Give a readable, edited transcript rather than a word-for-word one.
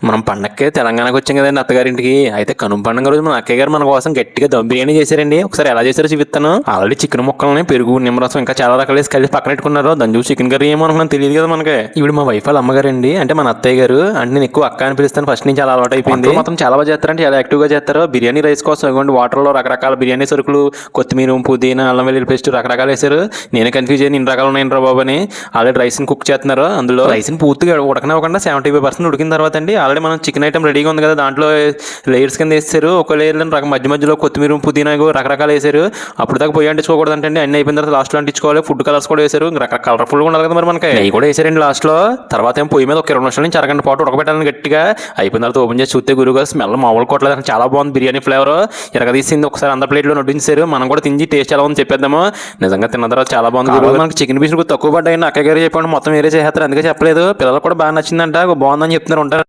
మనం పండక్కే తెలంగాణకు వచ్చాం కదండి అత్తగారింటికి. అయితే కనుమ పండుగ రోజు మన అక్కయ్య గారు మన కోసం గట్టిగా దమ్ బిర్యానీ చేశారండి. ఒకసారి ఎలా చేశారో చూపిస్తాను. ఆల్రెడీ చికెన్ ముక్కల్ని పెరుగు నిమ్మరసం ఇంకా చాలా రకాలు వేసి కలిసి పక్కన పెట్టుకున్నారు. దాని చూసి చికెన్ కర్రీ ఏమో అనుకున్నాను, తెలియదు కదా మనకి. ఇవి మా వైఫ్ వాళ్ళ అమ్మగారండి, అంటే మన అత్తయ్య గారు. అంటే నేను ఎక్కువ అక్క అని పిలుస్తాను, ఫస్ట్ నుంచి అలా అలవాటు అయిపోయింది. మొత్తం చాలా బాగా చేస్తారంటే చాలా యాక్టివ్ గా చేస్తారు. బిర్యానీ రైస్ కోసం ఇవ్వండి వాటర్ లో రకరకాల బిర్యానీ సరుకులు, కొత్తిమీర, పుదీనా, అల్లం వెల్లుల్లి పేస్ట్ రకరకాలు వేశారు. నేనే కన్ఫ్యూజ్ అయ్యి ఇన్ని రకాలు ఉన్నాయని రా బాబు అని. ఆల్రెడీ రైస్ ని కుక్ చేస్తున్నారు. అందులో రైస్ ని పూర్తిగా ఉడకనివ్వకుండా 75% ఉడికిన తర్వాత అండి ఆల్రెడీ మనం చికెన్ ఐటమ్ రెడీగా ఉంది కదా, దాంట్లో లేయర్స్ కింద వేస్తారు. ఒక లేయర్ మధ్య మధ్యలో కొత్తిమీర, పుదీనా రకరకాలు వేసారు. అప్పుడు దాకా పొయ్యి అంటించుకోకూడదు అంటే అన్ని అయిపోయిన తర్వాత లాస్ట్ లో అంటించుకోవాలి. ఫుడ్ కలర్స్ కూడా వేసారు, రకరకాల కలర్ఫుల్ గా ఉండాలి కదా మరి మనకి. నెయ్యి కూడా వేసారండి లాస్ట్ లో. తర్వాత ఏమో పొయ్యి మీద ఒక 20 నిమిషాల నుంచి అరగంట పాటు ఉడకబెట్టాలని గట్టిగా. అయిపోయిన తర్వాత ఓపెన్ చేసి చూస్తే గురుగా స్మెల్ మామూలు కొట్టలేదు, చాలా బాగుంది బిర్యానీ ఫ్లేవర్. ఎరగదీసింది ఒకసారి అందరి ప్లేట్లో నొట్టించారు. మనం కూడా తిని టేస్ట్ ఎలా ఉంది చెప్పేద్దాము. నిజంగా తిన్న తర్వాత చాలా బాగుంది గురువు. మనకి చికెన్ పీస్ తక్కువ పడ్డాయి, అక్కయ్య గారు చెప్పండి మొత్తం వేరే చేస్తారు, అందుకే చెప్పలేదు. పిల్లలు కూడా బాగా నచ్చిందంట, బాగుందని చెప్తున్నారు ఉంటారు.